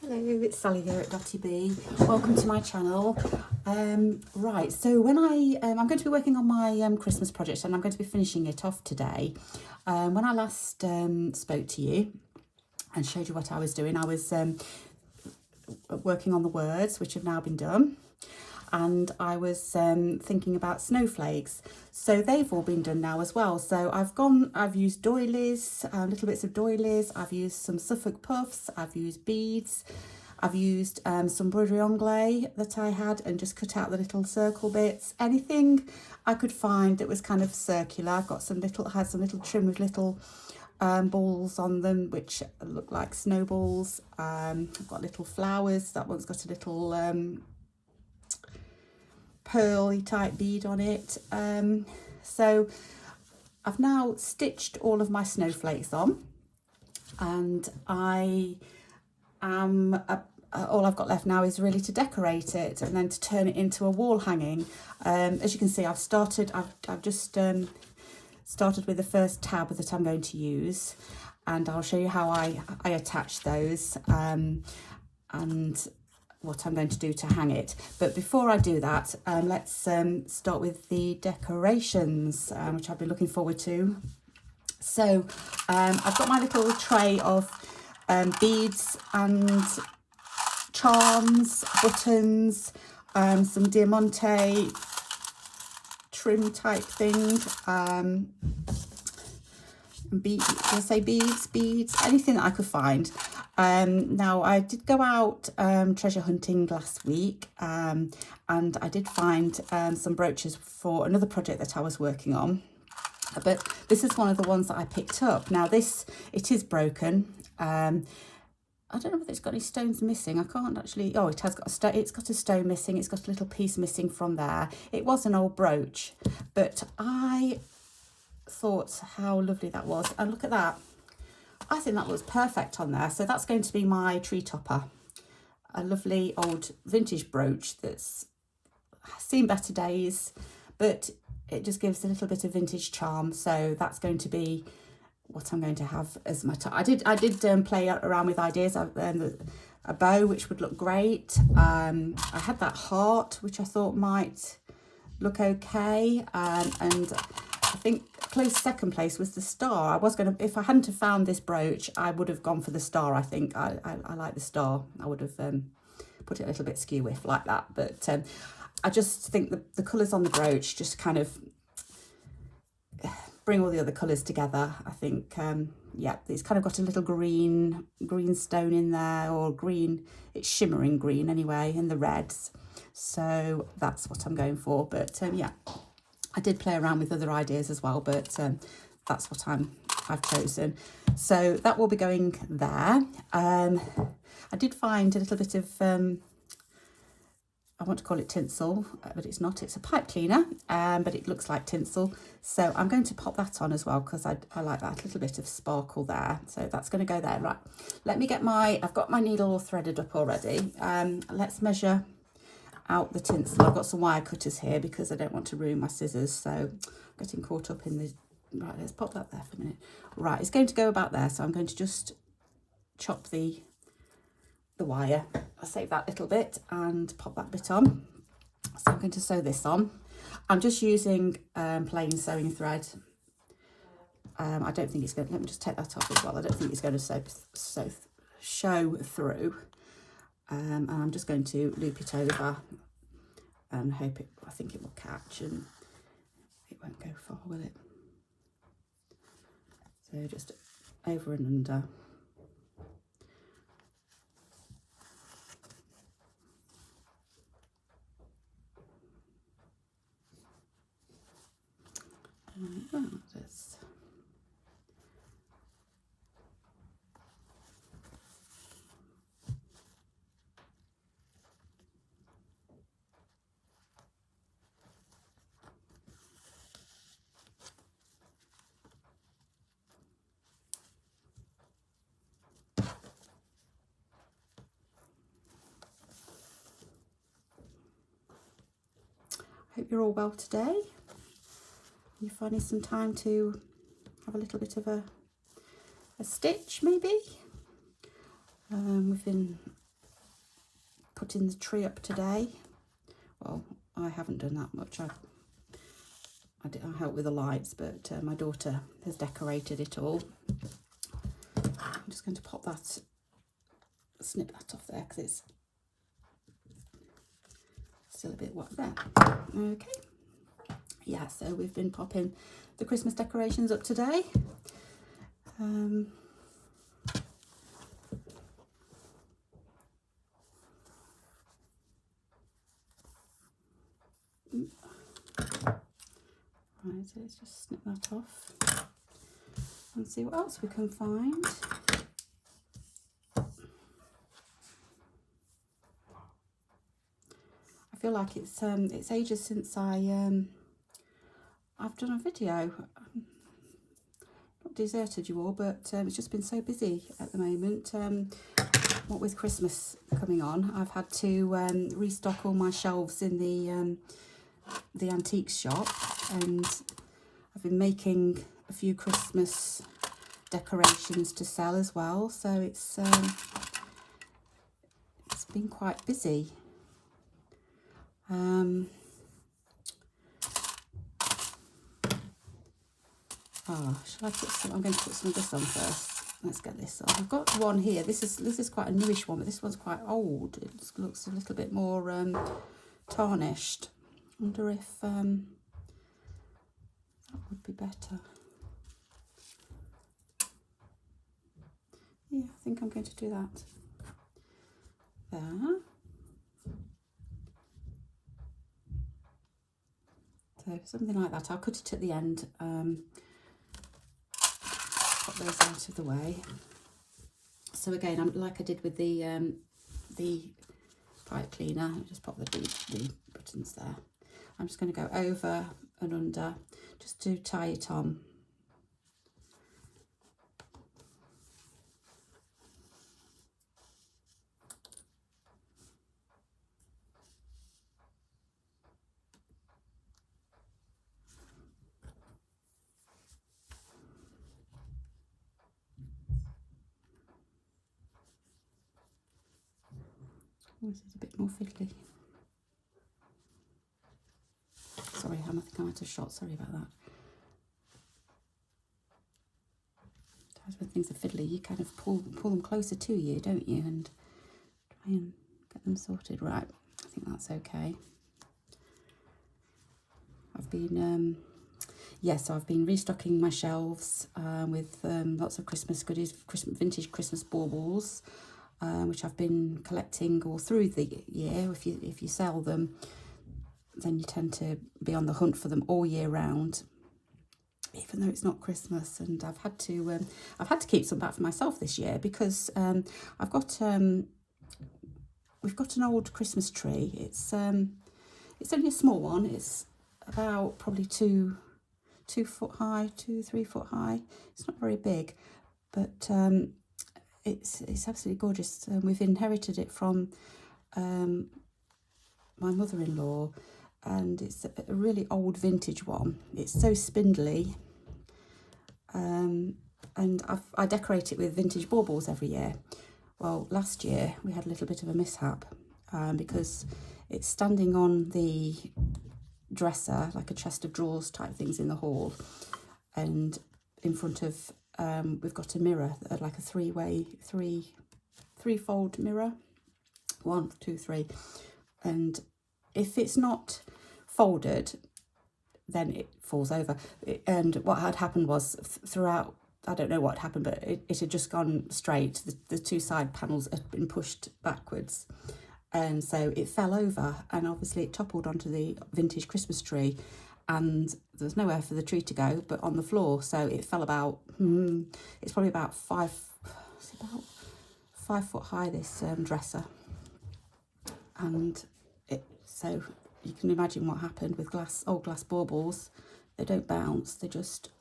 Hello, it's Sally here at Dotty B. Welcome to my channel. Right, so when I'm going to be working on my Christmas project, and I'm going to be finishing it off today. When I last spoke to you and showed you what I was doing, I was working on the words, which have now been done. And I was thinking about snowflakes. So they've all been done now as well. So I've used doilies, little bits of doilies. I've used some Suffolk puffs. I've used beads. I've used some broderie anglais that I had and just cut out the little circle bits. Anything I could find that was kind of circular. I've got some little trim with little balls on them, which look like snowballs. I've got little flowers. That one's got a little pearly type bead on it. So I've now stitched all of my snowflakes on, and I am all I've got left now is really to decorate it and then to turn it into a wall hanging. As you can see, I've just started with the first tab that I'm going to use, and I'll show you how I attach those and what I'm going to do to hang it. But before I do that, let's start with the decorations, which I've been looking forward to. So I've got my little tray of beads and charms, buttons, some Diamante trim type thing, did I say beads, anything that I could find. Now I did go out treasure hunting last week, and I did find some brooches for another project that I was working on, but this is one of the ones that I picked up. Now it is broken. I don't know whether it's got any stones missing. I can't actually. Oh, it has got a stone. It's got a stone missing. It's got a little piece missing from there. It was an old brooch, but I thought how lovely that was. And look at that. I think that looks perfect on there. So that's going to be my tree topper. A lovely old vintage brooch that's seen better days, but it just gives a little bit of vintage charm. So that's going to be what I'm going to have as my top. I did play around with ideas. A bow, which would look great. I had that heart, which I thought might look okay. And I think close second place was the star. I was going to, if I hadn't have found this brooch, I would have gone for the star. I think I like the star. I would have put it a little bit skew with like that. But I just think the colours on the brooch just kind of bring all the other colours together. I think, yeah, it's kind of got a little green stone in there, or green, it's shimmering green anyway, in the reds. So that's what I'm going for. But yeah, I did play around with other ideas as well, but that's what I've chosen. So that will be going there. I did find a little bit of I want to call it tinsel, but it's not. It's a pipe cleaner, but it looks like tinsel. So I'm going to pop that on as well, because I like that little bit of sparkle there. So that's going to go there. Right, let me get I've got my needle all threaded up already. Let's measure out the tinsel. I've got some wire cutters here because I don't want to ruin my scissors. So I'm getting caught up in the, right, let's pop that there for a minute. Right, it's going to go about there. So I'm going to just chop the wire. I'll save that little bit and pop that bit on. So I'm going to sew this on. I'm just using plain sewing thread. I don't think it's going to, let me just take that off as well. I don't think it's going to show through. And I'm just going to loop it over and I think it will catch and it won't go far, will it? So just over and under. This. Hope you're all well today. You're finding some time to have a little bit of a stitch maybe. We've been putting the tree up today. Well, I haven't done that much. I help with the lights, but my daughter has decorated it all. I'm just going to pop that, snip that off there because it's still a bit wet there. Okay. Yeah, so we've been popping the Christmas decorations up today. Right, so let's just snip that off and see what else we can find. I feel like it's ages since I've done a video. Not deserted you all, but it's just been so busy at the moment. What with Christmas coming on, I've had to restock all my shelves in the antiques shop, and I've been making a few Christmas decorations to sell as well. So it's been quite busy. Shall I put some? I'm going to put some of this on first. Let's get this on. I've got one here. This is quite a newish one, but this one's quite old. It looks a little bit more tarnished. I wonder if that would be better. Yeah, I think I'm going to do that. There. So something like that. I'll cut it at the end. Put those out of the way. So again, like I did with the pipe cleaner, I'll just pop the buttons there. I'm just going to go over and under just to tie it on. This is a bit more fiddly. Sorry, I think I'm out of shot. Sorry about that. Sometimes when things are fiddly, you kind of pull them closer to you, don't you? And try and get them sorted. Right, I think that's okay. I've been, so I've been restocking my shelves with lots of Christmas goodies, vintage Christmas baubles. Which I've been collecting all through the year. If you sell them, then you tend to be on the hunt for them all year round, even though it's not Christmas. And I've had to keep some back for myself this year because we've got an old Christmas tree. It's only a small one. It's about probably 2 foot high, 3 foot high. It's not very big, but it's absolutely gorgeous. We've inherited it from my mother-in-law, and it's a really old vintage one. It's so spindly, and I decorate it with vintage baubles every year. Well, last year we had a little bit of a mishap because it's standing on the dresser, like a chest of drawers type things in the hall, and in front of we've got a mirror, like a three-fold mirror. 1, 2, 3. And if it's not folded, then it falls over. And what had happened was throughout, I don't know what happened, but it had just gone straight. The two side panels had been pushed backwards. And so it fell over, and obviously it toppled onto the vintage Christmas tree. And there was nowhere for the tree to go but on the floor, so it fell about it's probably about 5 foot high, this dresser, and so you can imagine what happened with old glass baubles. They don't bounce, they just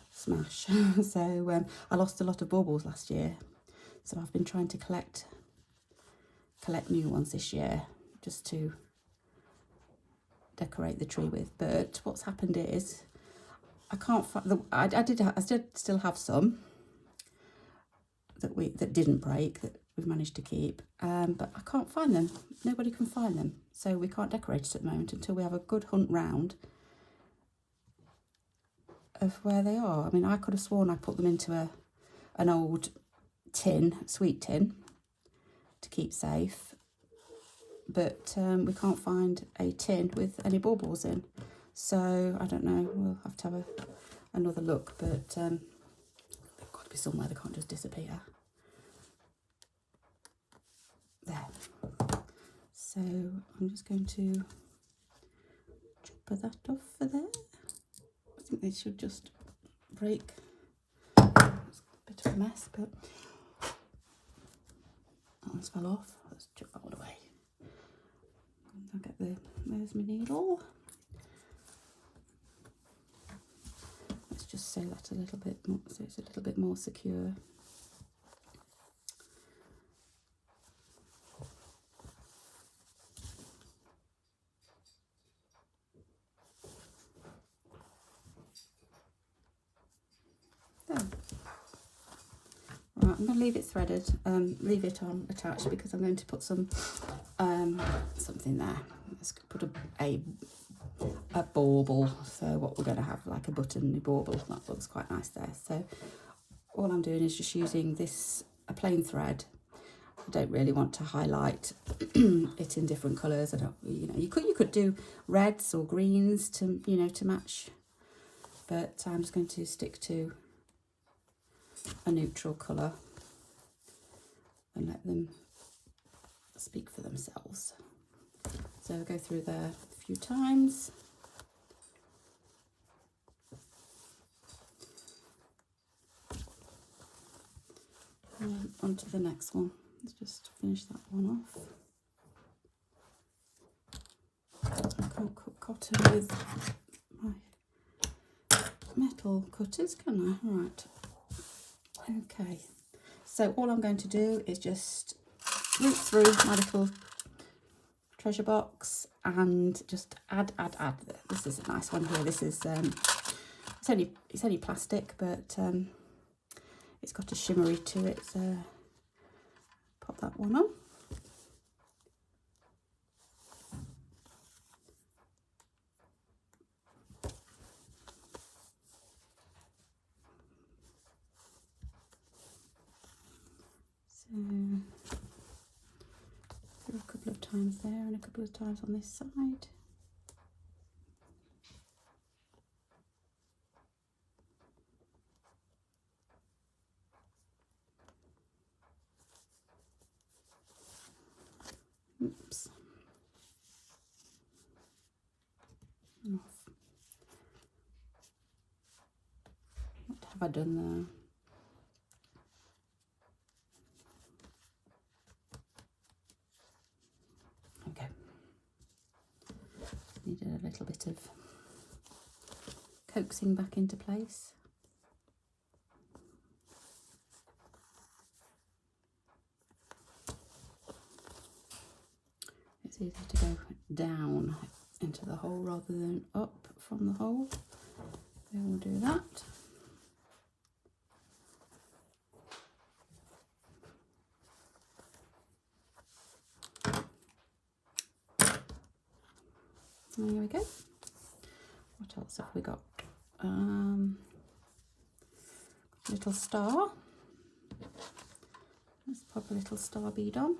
smash. So I lost a lot of baubles last year, so I've been trying to collect new ones this year just to decorate the tree with. But what's happened is I can't find I did still have some that didn't break, that we've managed to keep, but I can't find them. Nobody can find them, so we can't decorate it at the moment until we have a good hunt round of where they are. I mean, I could have sworn I put them into an old tin, sweet tin, to keep safe, but we can't find a tin with any baubles in, so I don't know, we'll have to have another look, but they've got to be somewhere, they can't just disappear. There. So I'm just going to chop that off for there. I think they should just break. It's a bit of a mess, but that one's fell off. Let's chop that one away. I'll get there's my needle. Let's just sew that a little bit more so it's a little bit more secure. Right, I'm going to leave it threaded, leave it on attached, because I'm going to put some something there. Let's put a bauble. So what we're going to have, like a button bauble, that looks quite nice there. So all I'm doing is just using a plain thread. I don't really want to highlight it in different colours. I don't, you could do reds or greens to to match, but I'm just going to stick to a neutral colour and let them speak for themselves. So I'll go through there a few times. And then on to the next one. Let's just finish that one off. I can't cut cotton with my metal cutters, can I? Right. Okay, so all I'm going to do is just root through my little treasure box and just add. This is a nice one here. This is it's only plastic, but it's got a shimmery to it. So pop that one on. So a couple of times there and a couple of times on this side. Oops. And off. What have I done there? Needed a little bit of coaxing back into place. It's easier to go down into the hole rather than up from the hole. So we'll do that. There we go. What else have we got? Little star. Let's pop a little star bead on.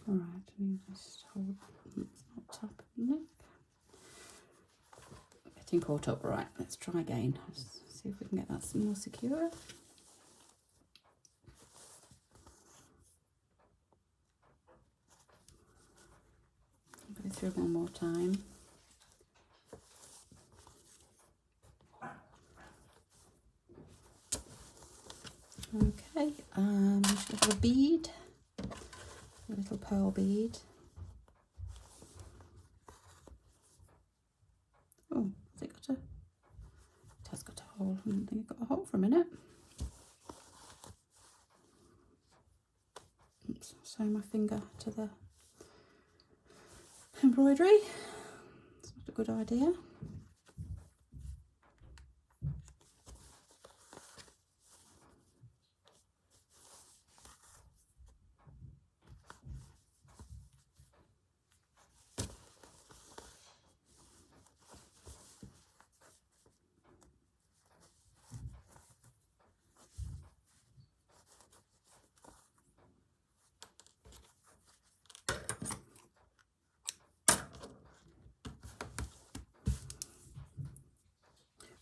Alright, let me just hold, it's not top of the neck. Getting caught up, right, let's try again. Let's see if we can get that more secure. Go through one more time. Okay, we should have a bead. A little pearl bead. didn't think it got a hole for a minute. Oops, sew my finger to the embroidery. It's not a good idea.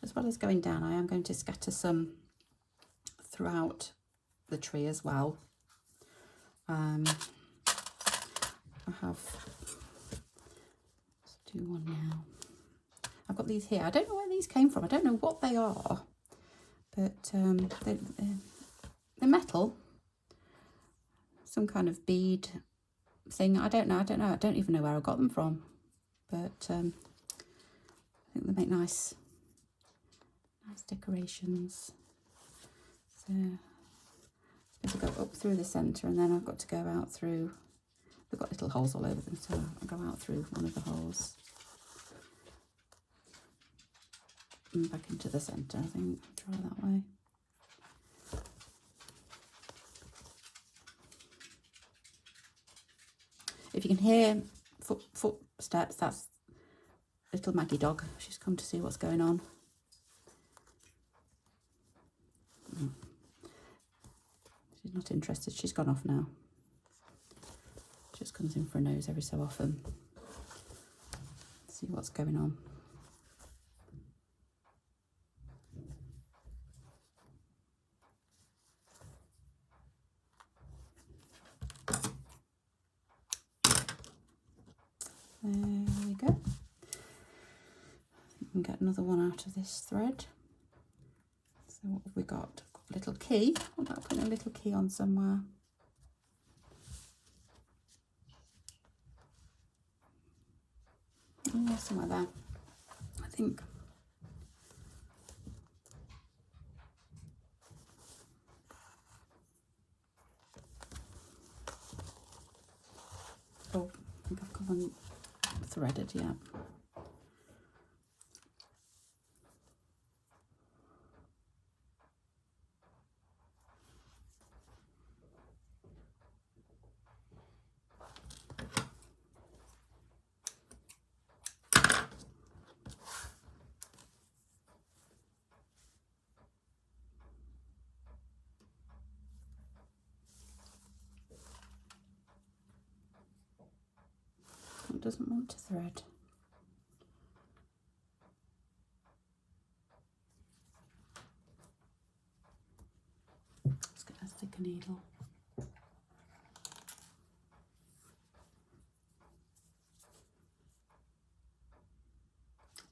As well as going down, I am going to scatter some throughout the tree as well. I have, let's do one now. I've got these here. I don't know where these came from. I don't know what they are, but they're metal. Some kind of bead thing. I don't know. I don't even know where I got them from, but I think they make nice decorations. So I'm supposed to go up through the centre, and then I've got to go out through. They've got little holes all over them, so I'll go out through one of the holes and back into the centre. I think try that way. If you can hear footsteps, that's little Maggie dog. She's come to see what's going on. She's not interested. She's gone off now. Just comes in for a nose every so often. See what's going on. There we go. I think we can get another one out of this thread. So what have we got? I've got a little key. What about putting a little key on somewhere? Yeah, somewhere there, I think. Oh, I think I've got one threaded, yeah. It doesn't want to thread. Let's get a thicker needle.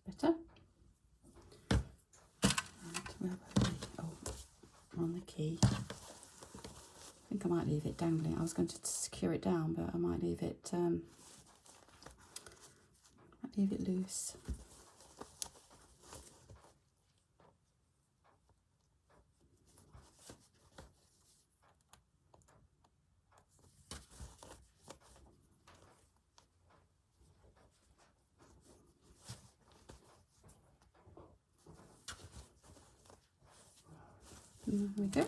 Better. And where were we? Oh, we're on the key. I think I might leave it dangling. I was going to secure it down, but I might leave it loose. There we go.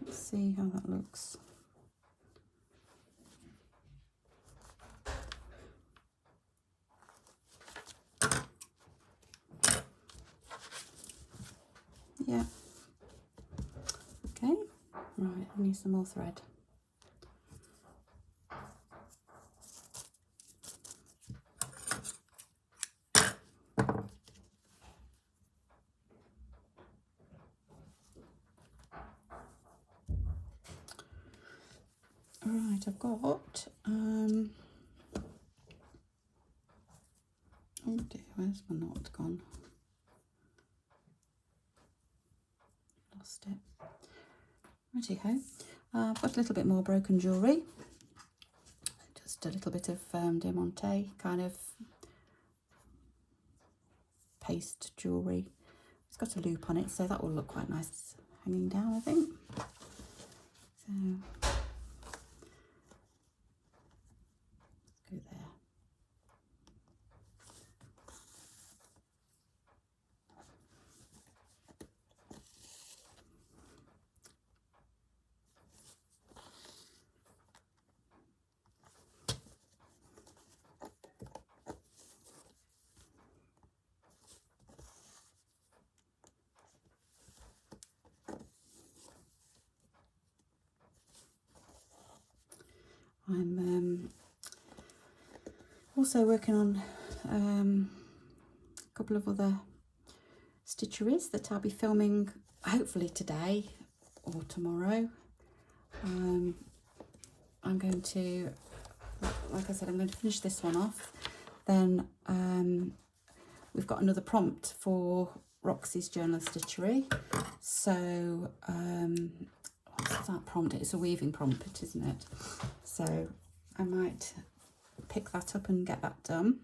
Let's see how that looks. Yeah. Okay. Right, I need some more thread. Right, I've got oh dear, where's my knot gone? Lost it. Righty-ho. I've got a little bit more broken jewellery. Just a little bit of diamante kind of paste jewellery. It's got a loop on it, so that will look quite nice hanging down, I think. So go there. I'm also working on a couple of other stitcheries that I'll be filming hopefully today or tomorrow. I'm going to, like I said, I'm going to finish this one off. Then we've got another prompt for Roxy's Journal Stitchery. So what's that prompt? It's a weaving prompt, isn't it? So I might pick that up and get that done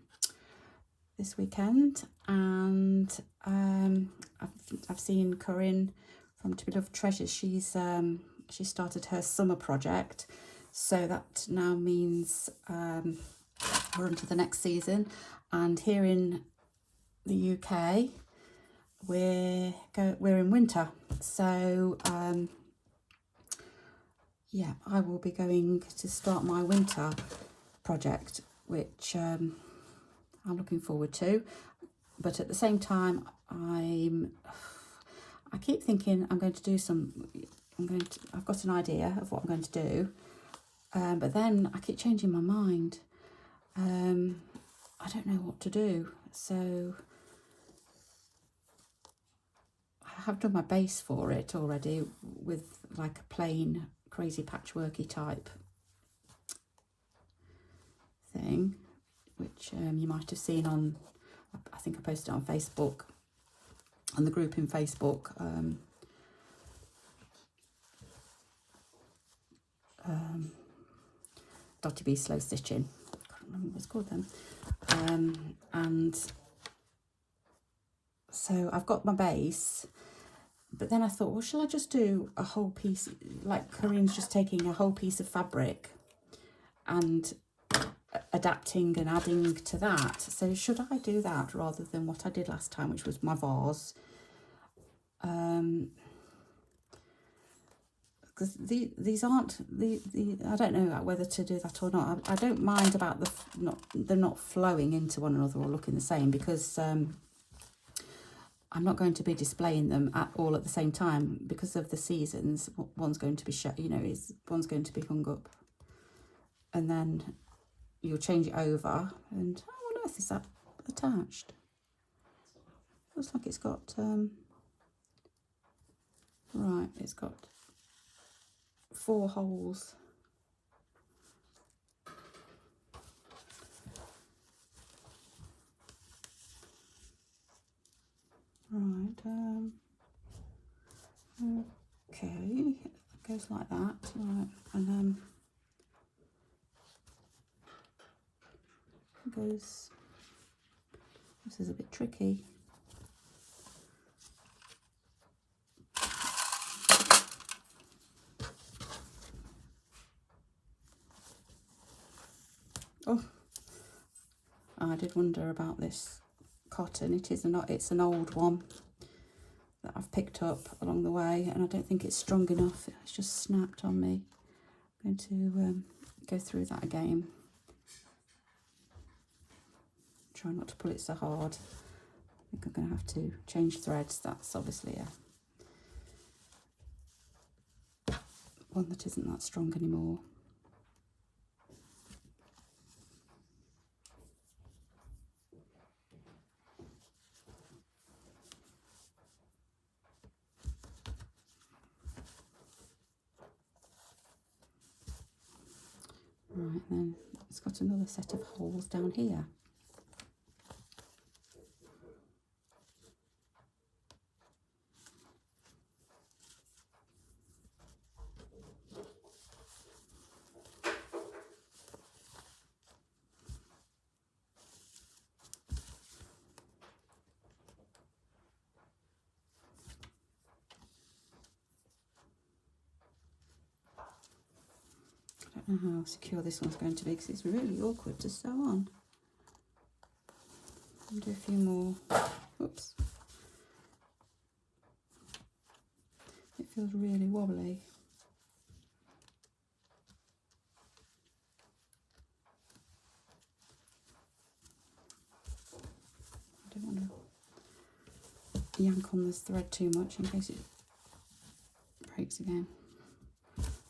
this weekend. And I've seen Corinne from To Be Loved Treasures. She started her summer project, so that now means we're into the next season. And here in the UK, we're in winter, so yeah, I will be going to start my winter project, which I'm looking forward to. But at the same time, I keep thinking I've got an idea of what I'm going to do, but then I keep changing my mind. I don't know what to do, so I have done my base for it already with like a plain crazy patchworky type thing, which you might have seen on, I think I posted it on Facebook, on the group in Facebook. Dotty B Slow Stitching, I can't remember what it's called then. And so I've got my base, but then I thought, well, shall I just do a whole piece, like Corinne's just taking a whole piece of fabric and adapting and adding to that. So should I do that rather than what I did last time, which was my vase? Because these aren't I don't know whether to do that or not. I don't mind about they're not flowing into one another or looking the same, because I'm not going to be displaying them all at the same time because of the seasons. One's going to be one's going to be hung up, and then you'll change it over. And what on earth is that attached? Looks like it's got right. It's got 4 holes. Right, okay, it goes like that, right, and then it goes, this is a bit tricky. Oh, I did wonder about this cotton. It's an old one that I've picked up along the way, and I don't think it's strong enough. It's just snapped on me. I'm going to go through that again. Try not to pull it so hard. I think I'm going to have to change threads. That's obviously one that isn't that strong anymore. Right, then it's got another set of holes down here. don't know how secure this one's going to be because it's really awkward to sew on. I'll do a few more. Oops. It feels really wobbly. I don't want to yank on this thread too much in case it breaks again.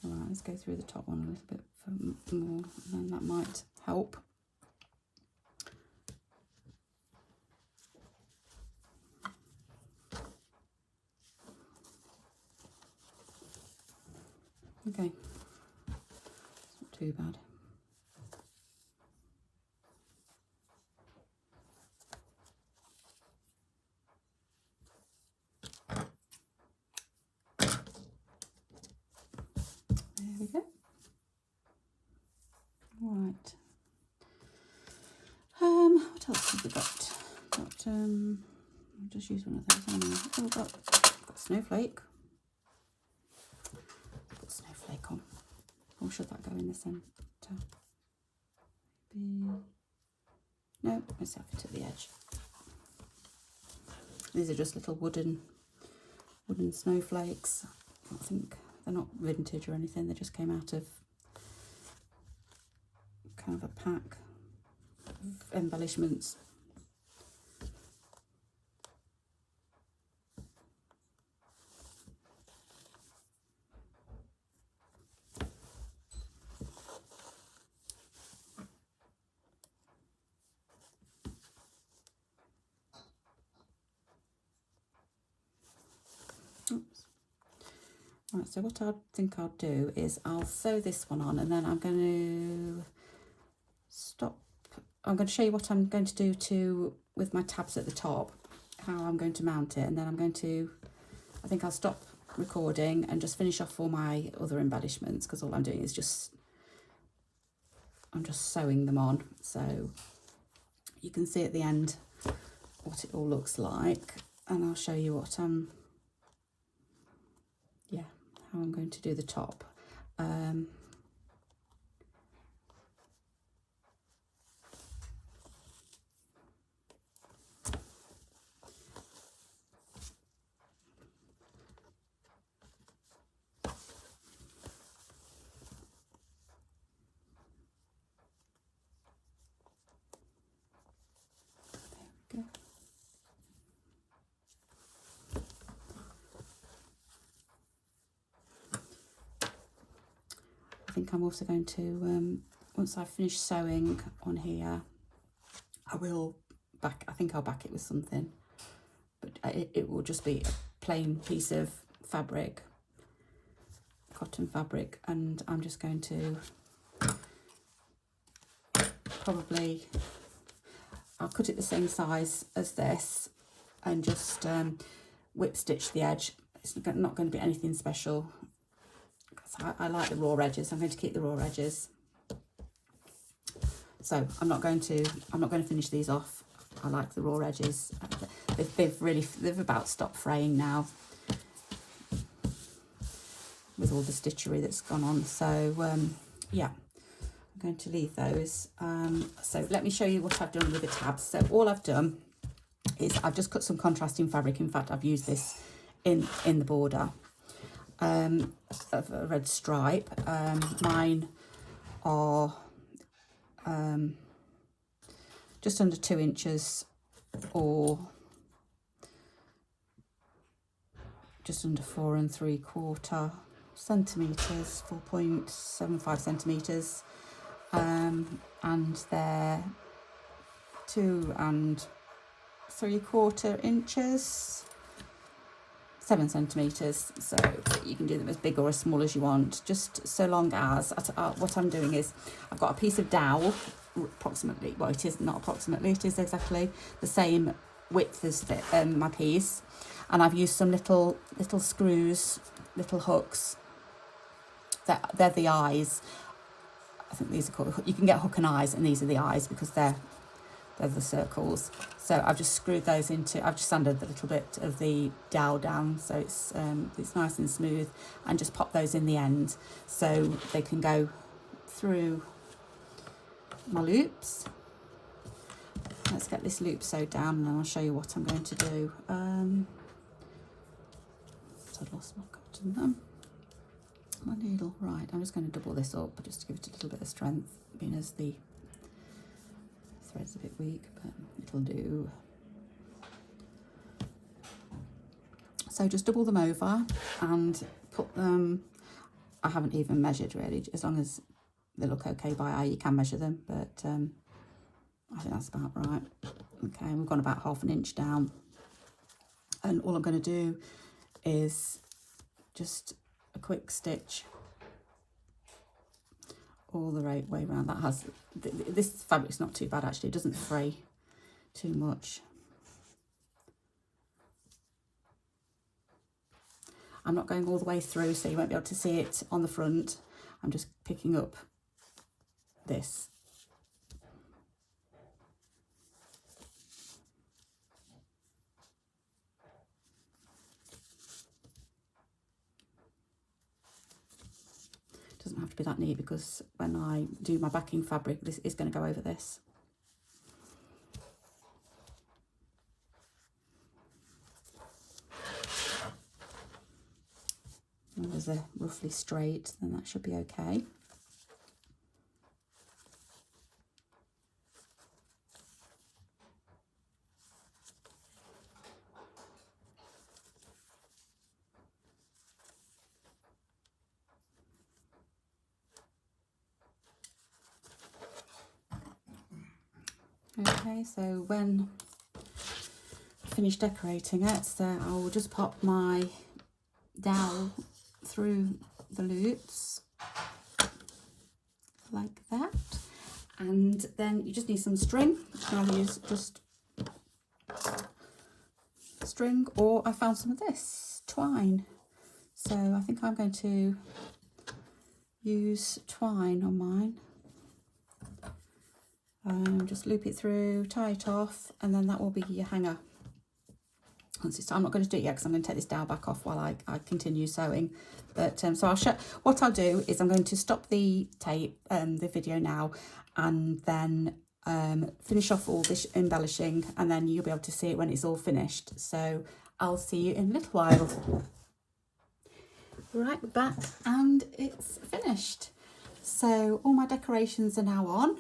Alright, let's go through the top one a little bit for more, and then that might help. Okay, it's not too bad. There we go. Right. What else have we got? I'll just use one of those anyway. Oh, we've got Snowflake. Put Snowflake on. Or should that go in the centre? Maybe. No, let's have it at the edge. These are just little wooden snowflakes. I think they're not vintage or anything. They just came out of kind of a pack of embellishments. Oops. Right, so what I think I'll do is I'll sew this one on, and then I'm going to stop. I'm going to show you what I'm going to do with my tabs at the top, how I'm going to mount it, and then I think I'll stop recording and just finish off all my other embellishments, because all I'm doing is I'm just sewing them on, so you can see at the end what it all looks like, and I'll show you what how I'm going to do the top. There we go. I think I'm also going to, once I've finished sewing on here, I think I'll back it with something, but it will just be a plain piece of fabric, cotton fabric, and I'm just going to I'll cut it the same size as this and just whip stitch the edge. It's not going to be anything special. I like the raw edges. I'm going to keep the raw edges. So I'm not going to finish these off. I like the raw edges. They've about stopped fraying now with all the stitchery that's gone on. So yeah, I'm going to leave those. So let me show you what I've done with the tabs. So all I've done is I've just cut some contrasting fabric. In fact, I've used this in the border. Of a red stripe. Mine are just under 2 inches, or just under 4 3/4 centimetres, 4.75 centimetres, and they're 2 3/4 inches, 7 centimetres, so you can do them as big or as small as you want, just so long as, what I'm doing is, I've got a piece of dowel, approximately, well, it is not approximately, it is exactly the same width as my piece, and I've used some little screws, little hooks, they're the eyes. I think these are called, you can get hook and eyes, and these are the eyes because they're the circles. So I've just screwed those into, I've just sanded a little bit of the dowel down so it's nice and smooth, and just pop those in the end so they can go through my loops. Let's get this loop sewed down and then I'll show you what I'm going to do. So I lost my cotton, my needle. Right, I'm just going to double this up just to give it a little bit of strength, being as the thread's a bit weak, but it'll do. So just double them over and put them, I haven't even measured really, as long as they look okay by eye you can measure them, but I think that's about right. Okay, we've gone about 1/2 inch down, and all I'm going to do is just a quick stitch all the right way around. That has, this fabric's not too bad actually, it doesn't fray too much. I'm not going all the way through, so you won't be able to see it on the front. I'm just picking up this. It doesn't have to be that neat because when I do my backing fabric, this is going to go over this. And there's a roughly straight, then that should be okay. Okay, so when I finish decorating it, so I will just pop my dowel through the loops like that, and then you just need some string. I'll use just string, or I found some of this twine, so I think I'm going to use twine on mine. Just loop it through, tie it off, and then that will be your hanger. I'm not going to do it yet because I'm going to take this dowel back off while I continue sewing. But so I'll show. What I'll do is I'm going to stop the tape, the video now, and then finish off all this embellishing, and then you'll be able to see it when it's all finished. So I'll see you in a little while. Right, we're back and it's finished. So all my decorations are now on.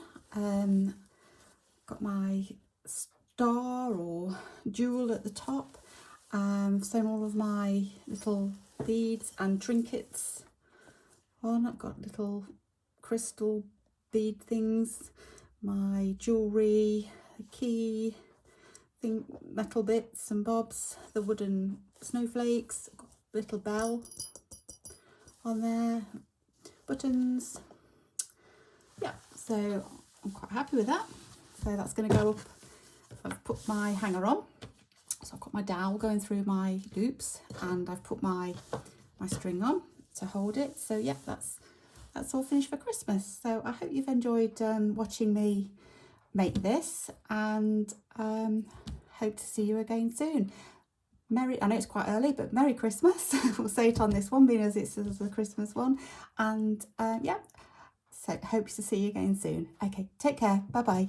Got my star or jewel at the top. Sewn all of my little beads and trinkets on. I've got little crystal bead things, my jewellery, the key, metal bits and bobs, the wooden snowflakes, got a little bell on there, buttons. Yeah, so I'm quite happy with that. So that's going to go up. I've put my hanger on. So I've got my dowel going through my loops, and I've put my string on to hold it. So yeah, that's all finished for Christmas. So I hope you've enjoyed watching me make this, and hope to see you again soon. I know it's quite early, but Merry Christmas. We'll say it on this one, being as it's the Christmas one. And yeah, so hope to see you again soon. Okay, take care. Bye bye.